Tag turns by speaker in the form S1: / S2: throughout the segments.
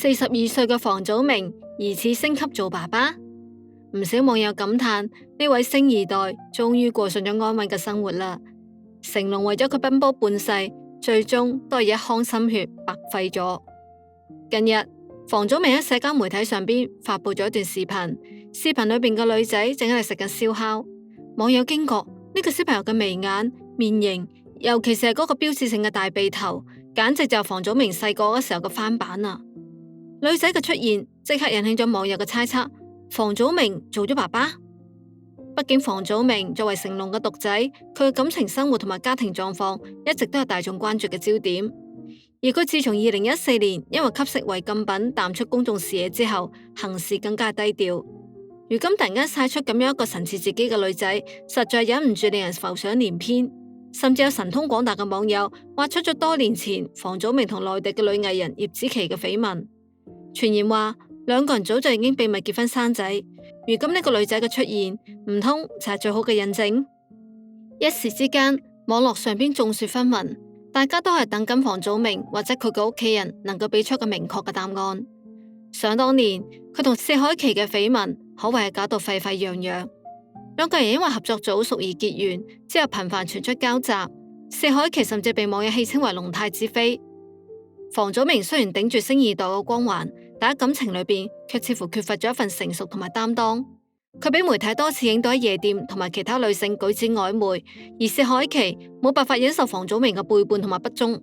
S1: 42歲嘅房祖名疑似升級做爸爸，唔少網友感嘆呢位星二代終於過上咗安穩嘅生活啦。成龍為咗佢奔波半世，最終都係一腔心血白費咗。近日，房祖名喺社交媒體上邊發佈咗一段視頻，視頻裏邊嘅女仔正喺度食緊燒烤，網友驚覺呢個小朋友嘅眉眼、面型，尤其是係嗰個標誌性嘅大鼻頭，簡直就係房祖名細個嗰時候嘅翻版啊！女仔嘅出現即刻引起咗網友嘅猜測，房祖名做咗爸爸。畢竟房祖名作為成龍嘅獨仔，佢嘅感情生活同埋家庭狀況一直都係大眾關注嘅焦點。而佢自從2014年因為吸食違禁品淡出公眾視野之後，行事更加低調。如今突然間晒出咁樣一個神似自己嘅女仔，實在忍唔住令人浮想聯翩。甚至有神通廣大嘅網友挖出咗多年前房祖名同內地嘅女藝人葉子琪嘅緋聞。傳言話兩個人早就已經秘密結婚生仔，如今呢個女仔嘅出現，唔通就係最好嘅印證？一時之間，網絡上邊眾說紛紜，大家都係等緊房祖名或者佢嘅屋企人能夠俾出個明確嘅答案。想當年，佢同薛凱琪嘅緋聞可謂係搞到沸沸揚揚，兩個人因為合作早熟而結緣，之後頻繁傳出交集。薛凱琪甚至被網友戲稱為龍太子妃。房祖名雖然頂住星二代嘅光環，但喺感情裏邊卻似乎缺乏咗一份成熟同埋擔當。佢俾媒體多次影到喺夜店同埋其他女性舉止曖昧，而薛凱琪冇辦法忍受房祖名嘅背叛同埋不忠。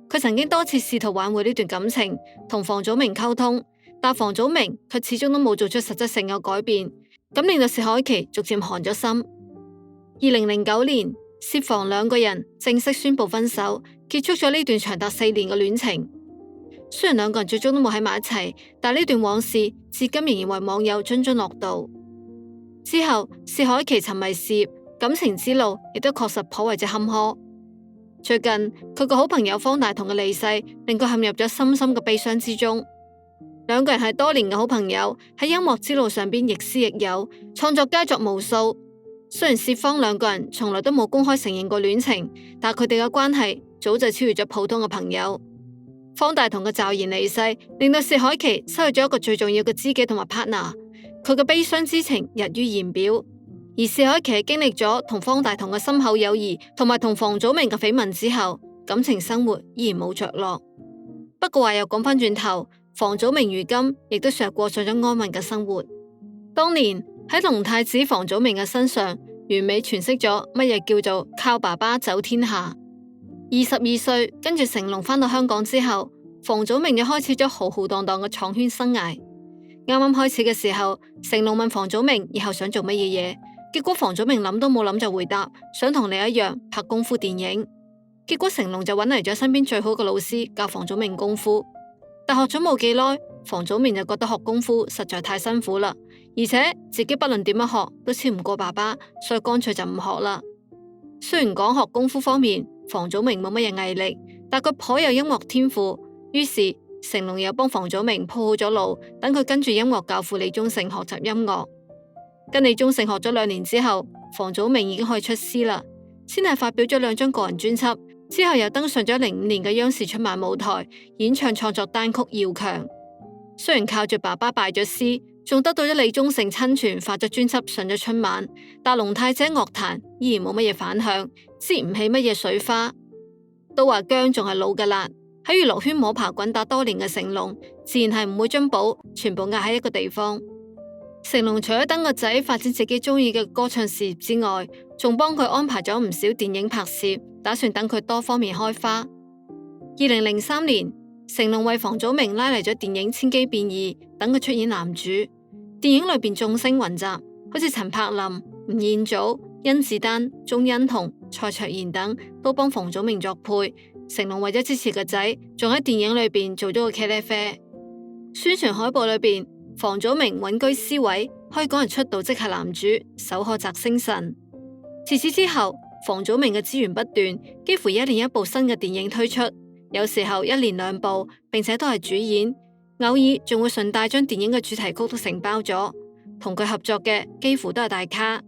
S1: 佢曾經多次試圖挽回呢段感情，同房祖名溝通，但房祖名卻始終都冇做出實質性嘅改變，咁令到薛凱琪逐漸寒咗心。2009年，薛房兩個人正式宣布分手，結束咗呢段長達4年嘅戀情。雖然兩個人最終都冇喺埋一齊，但呢段往事至今仍然為網友津津樂道。之後，薛凱琪沉迷事業，感情之路亦都確實頗為之坎坷。最近，佢個好朋友方大同嘅離世，令佢陷入咗深深嘅悲傷之中。兩個人係多年嘅好朋友，喺音樂之路上邊亦師亦友，創作佳作無數。雖然薛方兩個人從來都冇公開承認過戀情，但佢哋嘅關係早就超越咗普通嘅朋友。方大同嘅驟然離世，令到薛凱琪失去咗一個最重要嘅知己同埋 partner， 佢嘅悲傷之情溢於言表。而薛凱琪經歷咗同方大同嘅深厚友誼，同埋同房祖名嘅緋聞之後，感情生活依然冇着落。不過話又講返轉頭，房祖名如今亦都算係過上咗安穩嘅生活。當年喺龍太子房祖名嘅身上，完美詮釋咗乜嘢叫做靠爸爸走天下。22歲跟住成龍返到香港之後，房祖名又開始咗浩浩蕩蕩嘅闖圈生涯。啱啱開始嘅時候，成龍問房祖名以後想做乜嘢，結果房祖名諗都冇諗就回答想同你一樣拍功夫電影。結果成龍就揾嚟咗身邊最好嘅老師教房祖名功夫，但學咗冇幾耐，房祖名就覺得學功夫實在太辛苦啦，而且自己不論點樣學都超唔過爸爸，所以乾脆就唔學啦。雖然講學功夫方面，房祖名冇乜嘢毅力，但佢頗有音樂天賦，於是成龍又幫房祖名鋪好咗路，等佢跟住音樂教父李宗盛學習音樂。跟李宗盛學咗2年之後，房祖名已經可以出師啦，先係發表咗2張個人專輯，之後又登上咗05年嘅央視春晚舞台，演唱創作單曲《要強》。雖然靠住爸爸拜咗師，仲得到咗李宗盛親傳發咗專輯上咗春晚，但龍太子樂壇依然冇乜嘢反響，擠唔起乜嘢水花。都話薑仲係老嘅辣，喺娛樂圈摸爬滾打多年嘅成龍，自然係唔會將寶全部壓喺一個地方。成龍除咗等個仔發展自己中意嘅歌唱事業之外，仲幫佢安排咗唔少電影拍攝，打算等佢多方面開花。2003年，成龍為房祖名拉嚟咗電影《千機變異》，等佢出演男主。電影裏邊眾星雲集，好似陳柏霖、吳彥祖、甄子丹、鐘欣桐、蔡卓妍等都幫房祖名作配。成龍為咗支持個仔，仲喺電影裏邊做咗個茄喱啡。宣傳海報裏邊，房祖名穩居 C 位，可以講係出道即係男主，手可摘星辰。自此之後，房祖名嘅資源不斷，幾乎1年一部新嘅電影推出，有時候1年2部，並且都係主演，偶爾仲會順帶將電影嘅主題曲都承包咗。同佢合作嘅幾乎都係大咖，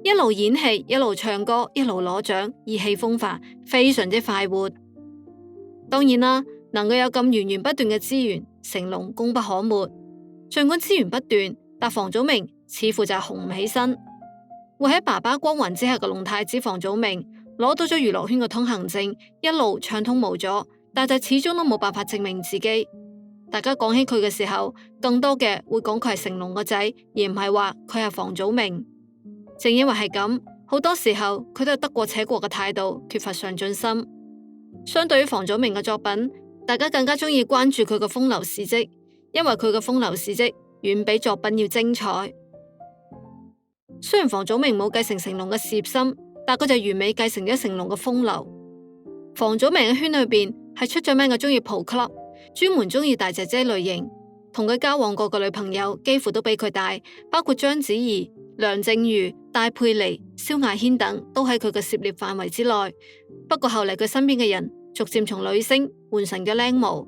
S1: 一路演戲，一路唱歌，一路攞獎，意氣風發，非常之快活。當然啦，能夠有咁源源不斷嘅資源，成龍功不可沒。儘管資源不斷，但房祖名似乎就係紅唔起身。活喺爸爸光環之下嘅龍太子房祖名攞到咗娛樂圈嘅通行證，一路暢通無阻，但就始終都冇辦法證明自己。大家講起佢嘅時候，更多嘅會講佢係成龍個仔，而唔係話佢係房祖名。正因為係咁，好多時候佢都係得過且過嘅態度，缺乏上進心。相對於房祖名嘅作品，大家更加中意關注佢嘅風流事跡，因為佢嘅風流事跡遠比作品要精彩。雖然房祖名冇繼承成龍嘅事業心，但佢就完美繼承咗成龍嘅風流。房祖名嘅圈裏邊係出咗名嘅中意蒲 club，專門中意大姐姐類型。同佢交往過嘅女朋友幾乎都比佢大，包括章子怡、梁靜茹、戴佩妮、蕭亞軒等都喺佢嘅涉獵範圍之內。不過後嚟佢身邊嘅人逐漸從女星換成咗靚模。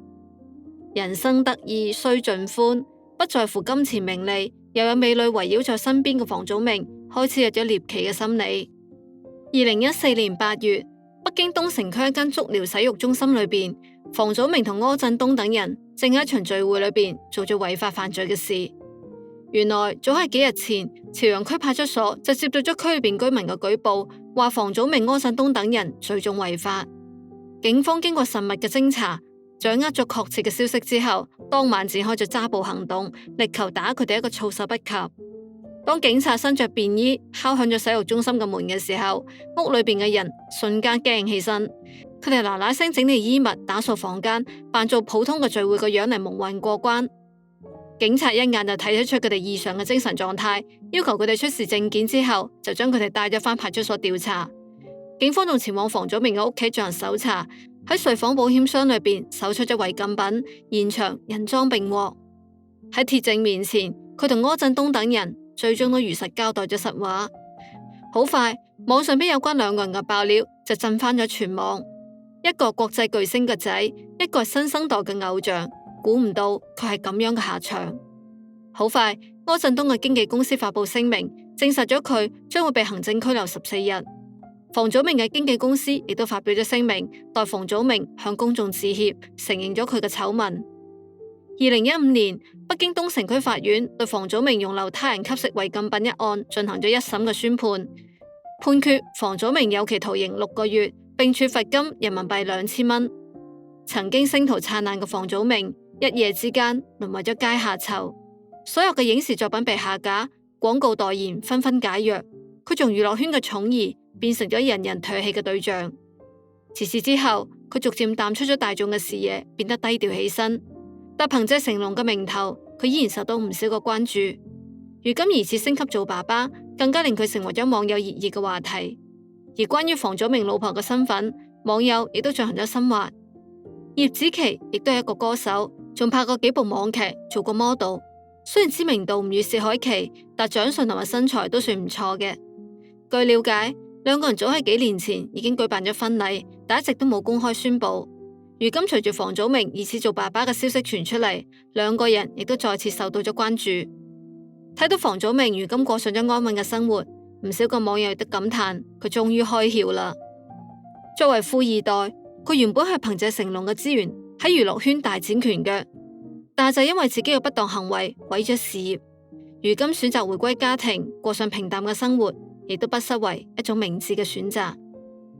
S1: 人生得意須盡歡，不在乎金錢名利，又有美女圍繞在身邊嘅房祖名開始有咗獵奇嘅心理。2014年8月，北京東城區一間足療洗浴中心裏邊，房祖名同柯震東等人正喺一場聚會裏邊做咗違法犯罪嘅事。原來早喺幾日前，朝陽區派出所就接到咗區裏邊居民嘅舉報，話房祖名、柯震東等人聚眾違法。警方經過慎密嘅偵查，掌握咗確切嘅消息之後，當晚展開咗抓捕行動，力求打佢哋一個措手不及。當警察身着便衣敲響咗洗浴中心嘅門嘅時候，屋裏邊嘅人瞬間驚起身，佢哋嗱嗱聲整理衣物，打掃房間，扮做普通嘅聚會個樣嚟蒙混過關。警察一眼就睇得出佢哋異常嘅精神狀態，要求佢哋出示證件之後，就將佢哋帶咗返派出所調查。警方仲前往房祖名嘅屋企進行搜查，喺睡房保險箱裏邊搜出咗違禁品，現場人贓並獲。喺鐵證面前，佢同柯震東等人最終都如實交代咗實話。好快，網上邊有關兩個人嘅爆料就震翻咗全網。一個國際巨星嘅仔，一個新生代嘅偶像，估唔到佢係咁樣嘅下場。好快，柯震東嘅經紀公司發佈聲明，證實咗佢將會被行政拘留14日。房祖名嘅經紀公司亦都發表咗聲明，代房祖名向公眾致歉，承認咗佢嘅醜聞。2015年，北京東城區法院對房祖名容留他人吸食違禁品一案進行咗一審嘅宣判，判決房祖名有期徒刑6個月，並處罰金人民幣2000蚊。曾經星途燦爛嘅房祖名，一夜之間淪為咗階下囚，所有嘅影視作品被下架，廣告代言紛紛解約，佢從娛樂圈嘅寵兒變成咗人人唾棄嘅對象。自此之後，佢逐漸淡出咗大眾嘅視野，變得低調起身。但憑借成龍嘅名頭，佢依然受到唔少嘅關注。如今疑似升級做爸爸，更加令佢成為咗網友熱議嘅話題。而關於房祖名老婆嘅身份，網友亦都進行咗深挖。葉子琪亦都係一個歌手，仲拍過幾部網劇，做過 model。雖然知名度唔如薛凱琪，但長相同埋身材都算唔錯嘅。據了解，兩個人早喺幾年前已經舉辦咗婚禮，但一直都冇公開宣布。如今隨住房祖名疑似做爸爸嘅消息傳出嚟，兩個人亦都再次受到咗關注。睇到房祖名如今過上咗安穩嘅生活，唔少個網友亦都感嘆佢終於開竅啦。作為富二代，佢原本係憑借成龍嘅資源喺娛樂圈大展拳腳，但係就因為自己嘅不當行為毀咗事業，如今選擇回歸家庭，過上平淡嘅生活，亦都不失為一種明智嘅選擇。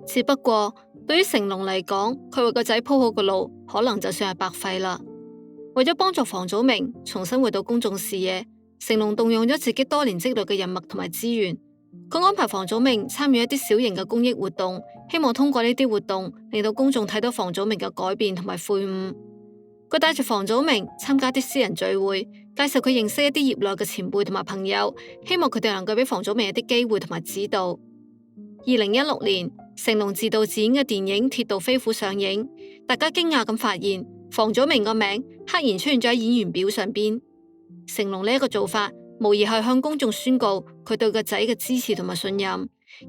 S1: 只不過對於成龍嚟講，佢為個仔鋪好嘅路，可能就算係白費啦。為咗幫助房祖名重新回到公眾視野，成龍動用咗自己多年積累嘅人脈同埋資源，佢安排房祖名參與一啲小型嘅公益活動，希望通過呢啲活動令到公眾睇到房祖名嘅改變同埋悔悟。佢帶住房祖名參加啲私人聚會，介紹佢認識一啲業內嘅前輩同埋朋友，希望佢哋能夠俾房祖名一啲機會同埋指導。2016年，成龍自導自演嘅電影《鐵道飛虎》上映，大家驚訝咁發現房祖名個名赫然出現咗喺演員表上邊。成龍呢一個做法，無疑係向公眾宣告佢對個仔嘅支持同埋信任。然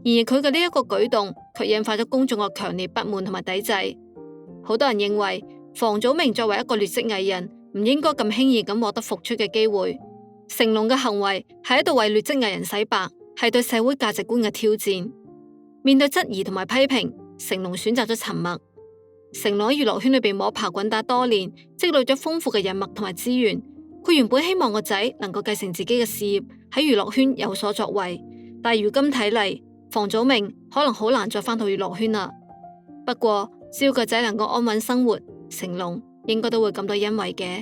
S1: 而佢嘅呢一個舉動，卻引發咗公眾嘅強烈不滿同埋抵制。好多人認為房祖名作為一個劣跡藝人，唔應該咁輕易咁獲得復出嘅機會。成龍嘅行為係喺度為劣跡藝人洗白，係對社會價值觀嘅挑戰。面對質疑同埋批評，成龍選擇咗沉默。成龍喺娛樂圈裏邊摸爬滾打多年，積累咗豐富嘅人脈同埋資源。佢原本希望個仔能夠繼承自己嘅事業，喺娛樂圈有所作為。但係如今睇嚟，房祖名可能好難再返到娛樂圈啦。不過只要個仔能夠安穩生活，成龍應該都會感到欣慰嘅。